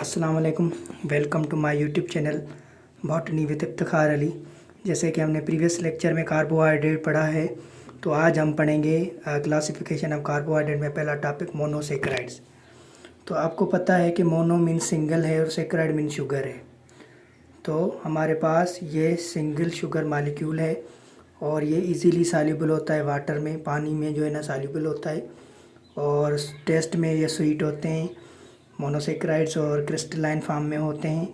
अस्सलाम वालेकुम। Welcome to my YouTube channel botany with Iftikhar Ali. जैसे कि हमने प्रीवियस लेक्चर में कार्बोहाइड्रेट पढ़ा है, तो आज हम पढ़ेंगे क्लासिफिकेशन ऑफ कार्बोहाइड्रेट में पहला टॉपिक मोनोसेक्राइड्स। तो आपको पता है कि मोनो मीन सिंगल है और सेक्राइड मीन शुगर है। तो हमारे पास ये सिंगल शुगर मालिक्यूल है और ये इजीली सॉल्युबल होता है वाटर में, पानी में जो है ना सॉल्युबल होता है, और टेस्ट में ये स्वीट होते हैं। मोनोसेक्राइड्स और क्रिस्टलाइन फॉर्म में होते हैं।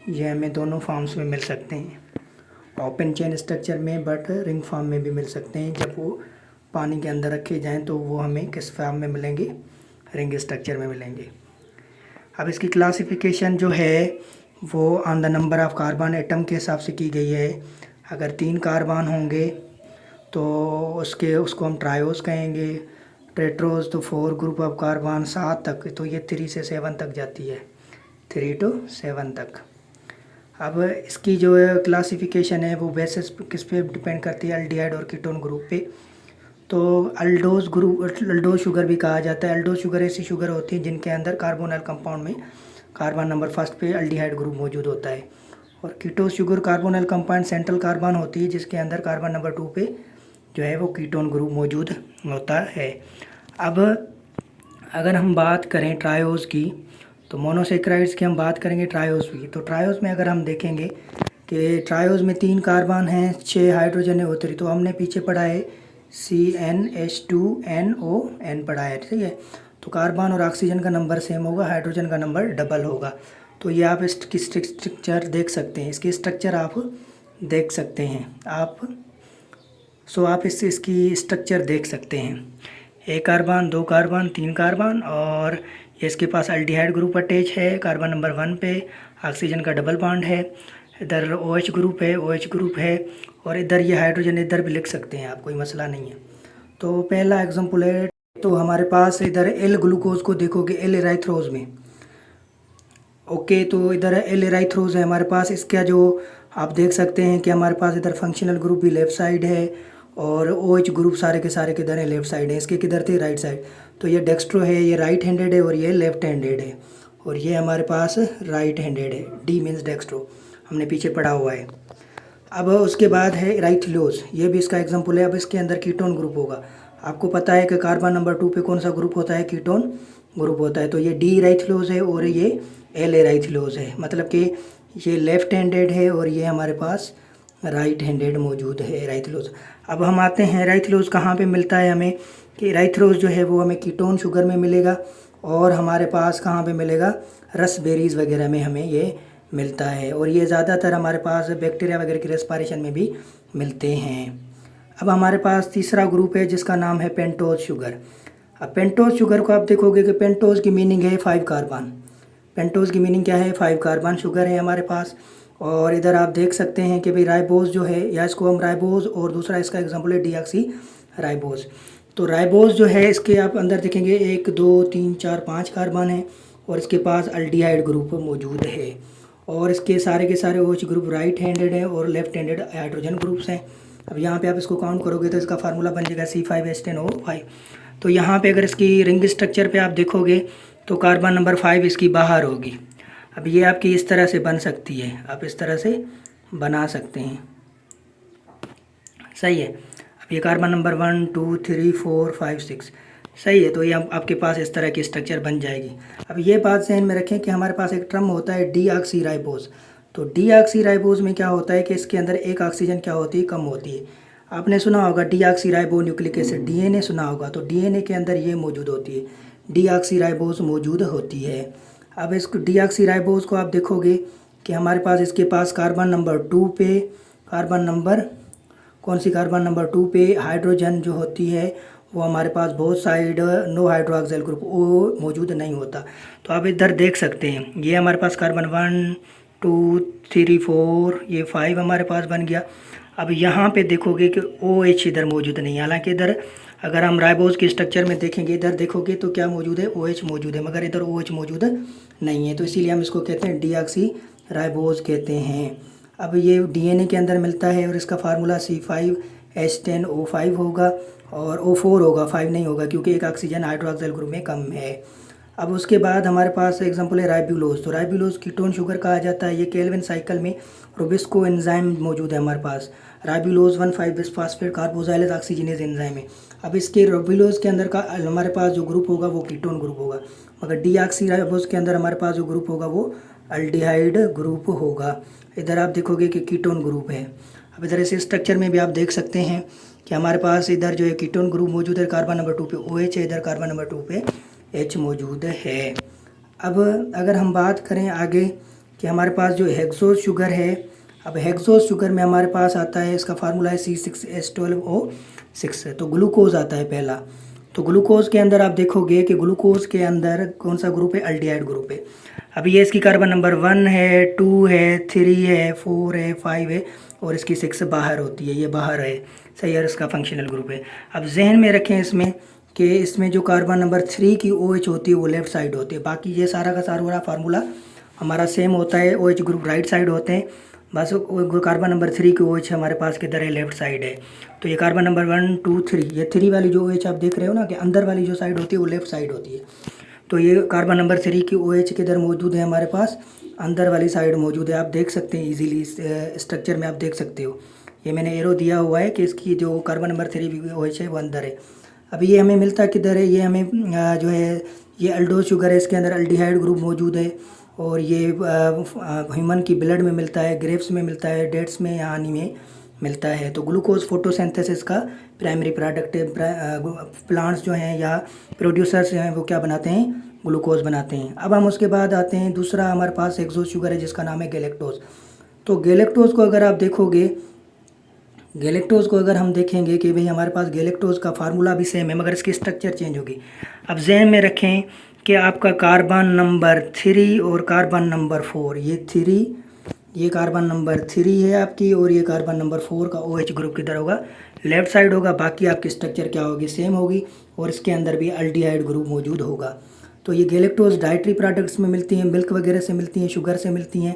ये हमें दोनों फॉर्म्स में मिल सकते हैं, ओपन चेन स्ट्रक्चर में, बट रिंग फॉर्म में भी मिल सकते हैं। जब वो पानी के अंदर रखे जाएं तो वो हमें किस फॉर्म में मिलेंगे, रिंग स्ट्रक्चर में मिलेंगे। अब इसकी क्लासिफिकेशन जो है वो on the number of carbon atom के हिसाब से की गई है। अगर 3 कार्बन होंगे तो उसको हम ट्रायोस कहेंगे। टेट्रोज तो 4 ग्रुप ऑफ कार्बन, 7 तक, तो ये 3 से 7 तक जाती है, 3 to 7 तक। अब इसकी जो क्लासिफिकेशन है वो बेसिस किस पे डिपेंड करती है, एल्डिहाइड और कीटोन ग्रुप पे। तो अल्डोज शुगर भी कहा जाता है। अल्डोज शुगर ऐसी शुगर होती है जिनके अंदर कार्बोनल कंपाउंड में कार्बन नंबर फर्स्ट पे एल्डिहाइड ग्रुप मौजूद होता है। और कीटोज शुगर कार्बोनल कंपाउंड सेंट्रल कार्बन होती है जिसके अंदर कार्बन नंबर 2 पे जो है वो कीटोन ग्रुप मौजूद होता है। अब अगर हम बात करें ट्रायोस की, तो मोनोसेक्राइड्स की हम बात करेंगे ट्रायोस की। तो ट्रायोस में अगर हम देखेंगे कि ट्रायोस में 3 कार्बन हैं, 6 हाइड्रोजन है, O3। तो हमने पीछे पढ़ा है CnH2nOn पढ़ा है, ठीक है। तो कार्बन और ऑक्सीजन का नंबर सेम होगा, हाइड्रोजन का नंबर डबल होगा। तो ये आप इसकी स्ट्रक्चर देख सकते हैं, इसकी स्ट्रक्चर आप देख सकते हैं आप इसकी स्ट्रक्चर देख सकते हैं। 1 कार्बन, 2 कार्बन, 3 कार्बन, और इसके पास एल्डिहाइड ग्रुप अटैच है कार्बन नंबर 1 पे, ऑक्सीजन का डबल बॉन्ड है, इधर OH ग्रुप है, OH ग्रुप है, और इधर ये हाइड्रोजन इधर भी लिख सकते हैं आप, कोई मसला नहीं है। तो पहला एग्जांपल है, तो हमारे पास इधर एल ग्लूकोज को देखोगे एल एराइथ्रोज में, ओके। तो इधर एल एराइथ्रोज है हमारे पास। इसका जो आप देख सकते हैं कि हमारे पास इधर फंक्शनल ग्रुप भी लेफ्ट साइड है और OH ग्रुप सारे के सारे किधर है, लेफ्ट साइड है। इसके किधर थे, राइट साइड। तो ये डेक्स्ट्रो है, ये राइट हैंडेड है, और ये लेफ्ट हैंडेड है, और ये हमारे पास राइट हैंडेड है। डी मीन्स डेक्स्ट्रो, हमने पीछे पढ़ा हुआ है। अब उसके बाद है राइथलोज, ये भी इसका एग्जाम्पल है। अब इसके अंदर कीटोन ग्रुप होगा। आपको पता है कि कार्बन नंबर 2 पे कौन सा ग्रुप होता है, कीटोन ग्रुप होता है। तो ये डी राइथलोज है और ये एल राइथलोज है, मतलब कि ये लेफ्ट हैंडेड है और ये हमारे पास राइट हैंडेड मौजूद है राइथलोज। अब हम आते हैं राइथलोज कहाँ पे मिलता है हमें, कि राइथलोज जो है वो हमें कीटोन शुगर में मिलेगा, और हमारे पास कहाँ पे मिलेगा, रसबेरीज वगैरह में हमें ये मिलता है। और ये ज़्यादातर हमारे पास बैक्टीरिया वगैरह की रेस्पिरेशन में भी मिलते हैं। अब हमारे पास तीसरा ग्रुप है जिसका नाम है पेंटोज शुगर। अब पेंटोज शुगर को आप देखोगे कि पेंटोज की मीनिंग है 5 कार्बन। पेंटोज की मीनिंग क्या है, 5 कार्बन शुगर है हमारे पास। और इधर आप देख सकते हैं कि भाई राइबोज जो है, या इसको हम राइबोज, और दूसरा इसका एग्जांपल है डीऑक्सी राइबोज। तो राइबोज जो है इसके आप अंदर देखेंगे 1 2 3 4 5 कार्बन है, और इसके पास एल्डिहाइड ग्रुप मौजूद है, और इसके सारे के सारे OH ग्रुप राइट हैंडेड है और लेफ्ट हैंडेड हाइड्रोजन ग्रुप्स हैं। अब यहाँ पे आप इसको काउंट करोगे तो इसका फार्मूला बन जाएगा C5H10O5। तो यहाँ पे अगर इसकी रिंग स्ट्रक्चर पे आप देखोगे तो कार्बन नंबर 5 इसकी बाहर होगी। अब ये आपकी इस तरह से बन सकती है, आप इस तरह से बना सकते हैं, सही है। अब ये कार्बन नंबर 1 2 3 4 5 6, सही है। तो ये आपके पास इस तरह की स्ट्रक्चर बन जाएगी। अब ये बात ध्यान में रखें कि हमारे पास एक टर्म होता है डीऑक्सी राइबोज। तो डीऑक्सी राइबोज में क्या होता है कि इसके अंदर एक ऑक्सीजन क्या होती है, कम होती है। आपने सुना होगा deoxy ribo nucleic acid, DNA सुना होगा, तो DNA के अंदर ये मौजूद होती है, डीऑक्सी राइबोज मौजूद होती है। अब इसको डीऑक्सी राइबोज को आप देखोगे कि हमारे पास इसके पास कार्बन नंबर 2 पे, कार्बन नंबर कौन सी, कार्बन नंबर 2 पे हाइड्रोजन जो होती है वो हमारे पास both side no hydroxyl group वो मौजूद नहीं होता। तो आप इधर देख सकते हैं, ये हमारे पास कार्बन 1 2 3 4 ये 5 हमारे पास बन गया। अब यहाँ पे देखोगे कि OH इधर मौजूद नहीं है, हालांकि इधर अगर हम राइबोज की स्ट्रक्चर में देखेंगे, इधर देखोगे तो क्या मौजूद है, OH मौजूद है, मगर इधर OH मौजूद नहीं है। तो इसीलिए हम इसको कहते हैं डीऑक्सी राइबोज कहते हैं। अब ये DNA के अंदर मिलता है और इसका फार्मूला C5H10O5 होगा, और O4 होगा, 5 नहीं होगा क्योंकि एक ऑक्सीजन हाइड्रोक्सिल ग्रुप में कम है। अब उसके बाद हमारे पास एग्जांपल है राइबुलोज। तो राइबुलोज कीटोन शुगर कहा जाता है। ये केल्विन साइकिल में रोबिस्को एंजाइम मौजूद है हमारे पास। राइबुलोज 1,5 बिस्फॉस्फेट कार्बोजाइलेज ऑक्सीजनेज एंजाइम है। अब इसके राइबुलोज के अंदर का हमारे पास जो ग्रुप होगा वो कीटोन ग्रुप होगा, मगर डीऑक्सी राइबोज के अंदर हमारे पास जो ग्रुप होगा वो अल्डिहाइड ग्रुप होगा। इधर आप देखोगे कि कीटोन ग्रुप है। अब इधर इस स्ट्रक्चर में भी आप देख सकते हैं कि हमारे पास इधर जो है कीटोन ग्रुप मौजूद है। कार्बन नंबर 2 पे OH है, इधर कार्बन नंबर 2 पे H मौजूद है। अब अगर हम बात करें आगे कि हमारे पास जो हेक्सोज शुगर है, अब हेक्सोज शुगर में हमारे पास आता है, इसका फार्मूला है C6H12O6। तो ग्लूकोज आता है पहला। तो ग्लूकोज के अंदर आप देखोगे कि ग्लूकोज के अंदर कौन सा ग्रुप है, अल्डिहाइड ग्रुप है। अभी ये इसकी कार्बन नंबर 1 है, 2 है, 3 है, 4 है, 5 है और इसकी 6 बाहर होती है, ये बाहर है, सही है, इसका फंक्शनल ग्रुप है। अब जहन में रखें इसमें कि इसमें जो कार्बन नंबर 3 की OH होती है वो लेफ़्ट साइड होती है। बाकी ये सारा का सारा फार्मूला हमारा सेम होता है, OH ग्रुप राइट साइड होते हैं, बस कार्बन नंबर 3 की OH हमारे पास किधर है, लेफ्ट साइड है। तो ये कार्बन नंबर 1, 2, 3, ये 3 वाली जो OH आप देख रहे हो ना कि अंदर वाली जो साइड होती है वो लेफ्ट साइड होती है। तो ये कार्बन नंबर 3 की OH किधर मौजूद है, हमारे पास अंदर वाली साइड मौजूद है। आप देख सकते हैं इजीली स्ट्रक्चर में आप देख सकते हो, ये मैंने एरो दिया हुआ है कि इसकी जो कार्बन नंबर 3 OH है वो अंदर है। अभी ये हमें मिलता किधर है, ये हमें जो है ये अल्डोज शुगर है, इसके अंदर अल्डिहाइड ग्रुप मौजूद है और ये ह्यूमन की ब्लड में मिलता है, ग्रेप्स में मिलता है, डेट्स में या हनी में मिलता है। तो ग्लूकोज फोटोसिंथेसिस का प्राइमरी प्रोडक्ट है। प्लांट्स जो हैं या प्रोड्यूसर्स हैं वो क्या बनाते हैं, ग्लूकोज बनाते हैं। अब हम उसके बाद आते हैं, दूसरा हमारे पास एक्सोज शुगर है जिसका नाम है गैलेक्टोज। तो गैलेक्टोज को अगर आप देखोगे, गैलेक्टोज को अगर हम देखेंगे कि भाई हमारे पास गैलेक्टोज का फार्मूला भी सेम है मगर इसकी स्ट्रक्चर चेंज होगी। अब जहन में रखें कि आपका कार्बन नंबर 3 और कार्बन नंबर 4, ये कार्बन नंबर 3 है आपकी और ये कार्बन नंबर 4 का OH ग्रुप किधर होगा, लेफ्ट साइड होगा। बाकी आपकी स्ट्रक्चर क्या होगी, सेम होगी और इसके अंदर भी अल्डिहाइड ग्रुप मौजूद होगा। तो ये गैलेक्टोज डाइटरी प्रोडक्ट्स में मिलती हैं, मिल्क वगैरह से मिलती हैं, शुगर से मिलती हैं।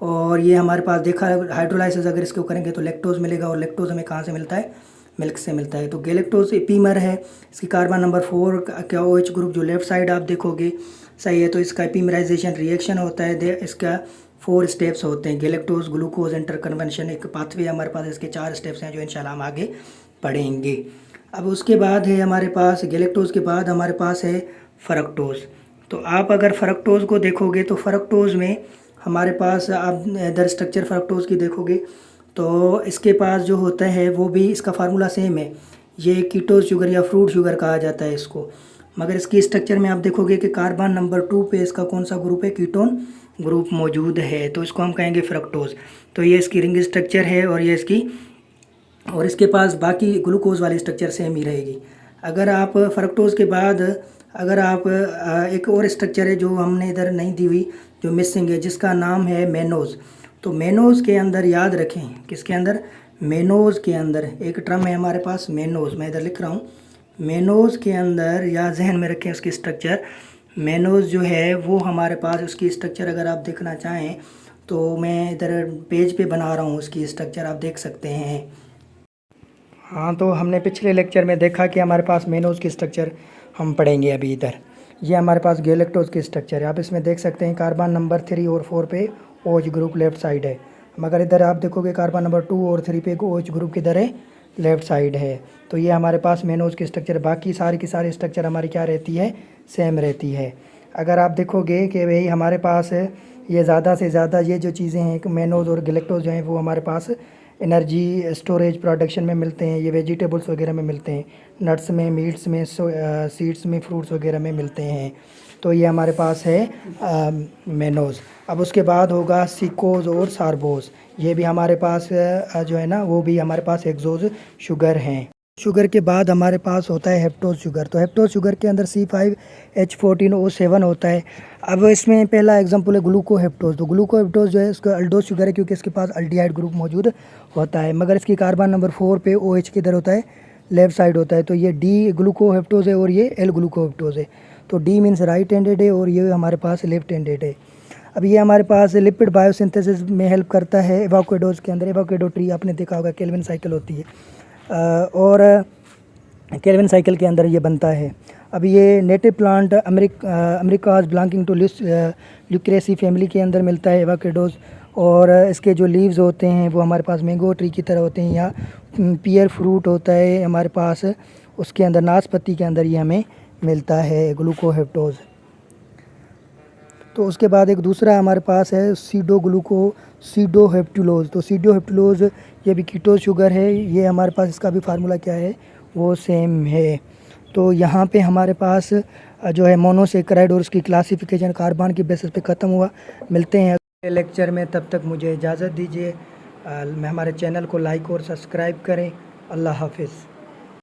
और ये हमारे पास देखा है हाइड्रोलाइसिस अगर इसको करेंगे तो लैक्टोज मिलेगा और लैक्टोज हमें कहाँ से मिलता है, मिल्क से मिलता है। तो गैलेक्टोज एपीमर है, इसकी कार्बन नंबर 4 का OH ग्रुप जो लेफ्ट साइड आप देखोगे, सही है। तो इसका एपीमराइजेशन रिएक्शन होता है, इसका 4 स्टेप्स होते हैं। गैलेक्टोज ग्लूकोज इंटरकन्वेंशन एक पाथवे हमारे पास, इसके 4 स्टेप्स हैं जो इंशाल्लाह हम आगे पढ़ेंगे। अब उसके बाद है हमारे पास गैलेक्टोज के बाद हमारे पास है फ्रक्टोज। तो आप अगर फ्रक्टोज को देखोगे तो फ्रक्टोज में हमारे पास आप इधर स्ट्रक्चर फ्रक्टोज की देखोगे तो इसके पास जो होता है वो भी इसका फार्मूला सेम है। ये कीटोज शुगर या फ्रूट शुगर कहा जाता है इसको, मगर इसकी स्ट्रक्चर में आप देखोगे कि कार्बन नंबर 2 पे इसका कौन सा ग्रुप है, कीटोन ग्रुप मौजूद है। तो इसको हम कहेंगे फ्रक्टोज। तो ये इसकी रिंग स्ट्रक्चर है और ये इसकी, और इसके पास बाकी ग्लूकोज वाली स्ट्रक्चर सेम ही रहेगी। अगर आप फ्रक्टोज के बाद अगर आप एक और स्ट्रक्चर है जो हमने इधर नहीं दी हुई, जो मिसिंग है, जिसका नाम है मेनोज। तो मेनोज के अंदर याद रखें, किसके अंदर, मेनोज के अंदर एक टर्म है हमारे पास मेनोज, मैं इधर लिख रहा हूँ। मेनोज के अंदर या जहन में रखें उसकी स्ट्रक्चर। मेनोज जो है वो हमारे पास उसकी स्ट्रक्चर अगर आप देखना चाहें तो मैं इधर पेज पे बना रहा हूँ, उसकी स्ट्रक्चर आप देख सकते हैं। हाँ, तो हमने पिछले लेक्चर में देखा कि हमारे पास मेनोज की स्ट्रक्चर हम पढ़ेंगे अभी इधर। ये हमारे पास गैलेक्टोज की स्ट्रक्चर है। आप इसमें देख सकते हैं कार्बन नंबर 3 और 4 पे OH ग्रुप लेफ्ट साइड है, मगर इधर आप देखोगे कार्बन नंबर 2 और 3 पे OH ग्रुप किधर है, लेफ्ट साइड है। तो ये हमारे पास मेनोज की स्ट्रक्चर, बाकी सारी की सारी स्ट्रक्चर हमारी क्या रहती है, सेम रहती है। अगर आप देखोगे कि भाई हमारे पास ये ज़्यादा से ज़्यादा ये जो चीज़ें हैं मेनोज और गैलेक्टोज जो हैं वो हमारे पास एनर्जी स्टोरेज प्रोडक्शन में मिलते हैं। ये वेजिटेबल्स वगैरह में मिलते हैं, नट्स में, मीट्स में, सीड्स में, फ्रूट्स वगैरह में मिलते हैं। तो ये हमारे पास है मेनोज। अब उसके बाद होगा सिकोज और सार्बोज। ये भी हमारे पास जो है ना वो भी हमारे पास एक्सोज शुगर हैं। शुगर के बाद हमारे पास होता है हेप्टोज शुगर। तो हेप्टोज शुगर के अंदर C5H14O7 होता है। अब इसमें पहला एग्जांपल है ग्लूकोहेप्टोज। तो ग्लूकोहेप्टोज जो है इसका अल्डोज शुगर है क्योंकि इसके पास अल्डिहाइड ग्रुप मौजूद होता है, मगर इसकी कार्बन नंबर 4 पे OH किधर होता है, लेफ्ट साइड होता है। तो ये D ग्लूकोहेप्टोज है और ये L ग्लूकोहेप्टोज है। तो D मीन्स राइट हैंडेड है और ये हमारे पास लेफ्ट हैंडेड है। अब ये हमारे पास लिपिड बायोसिंथेसिस में हेल्प करता है एवोकाडोज के अंदर। एवोकाडो ट्री आपने देखा होगा, केल्विन साइकिल होती है और केल्विन साइकिल के अंदर ये बनता है। अभी ये native plant Americas belonging to ल्यूक्रेसी फैमिली के अंदर मिलता है एवोकाडोज। और इसके जो लीव्स होते हैं वो हमारे पास मैंगो ट्री की तरह होते हैं, या पियर फ्रूट होता है हमारे पास, उसके अंदर नाशपाती के अंदर ये हमें मिलता है ग्लूकोहेप्टोज। तो उसके बाद एक दूसरा हमारे पास है सीडोहेप्टुलोज। तो सीडोहेप्टुलोज ये भी कीटोज शुगर है, ये हमारे पास इसका भी फार्मूला क्या है वो सेम है। तो यहाँ पे हमारे पास जो है मोनोसेकेराइड और उसकी क्लासिफिकेशन कार्बन की बेसिस पे ख़त्म हुआ। मिलते हैं अगले लेक्चर में, तब तक मुझे इजाज़त दीजिए। हमारे चैनल को लाइक और सब्सक्राइब करें। अल्लाह हाफिज़।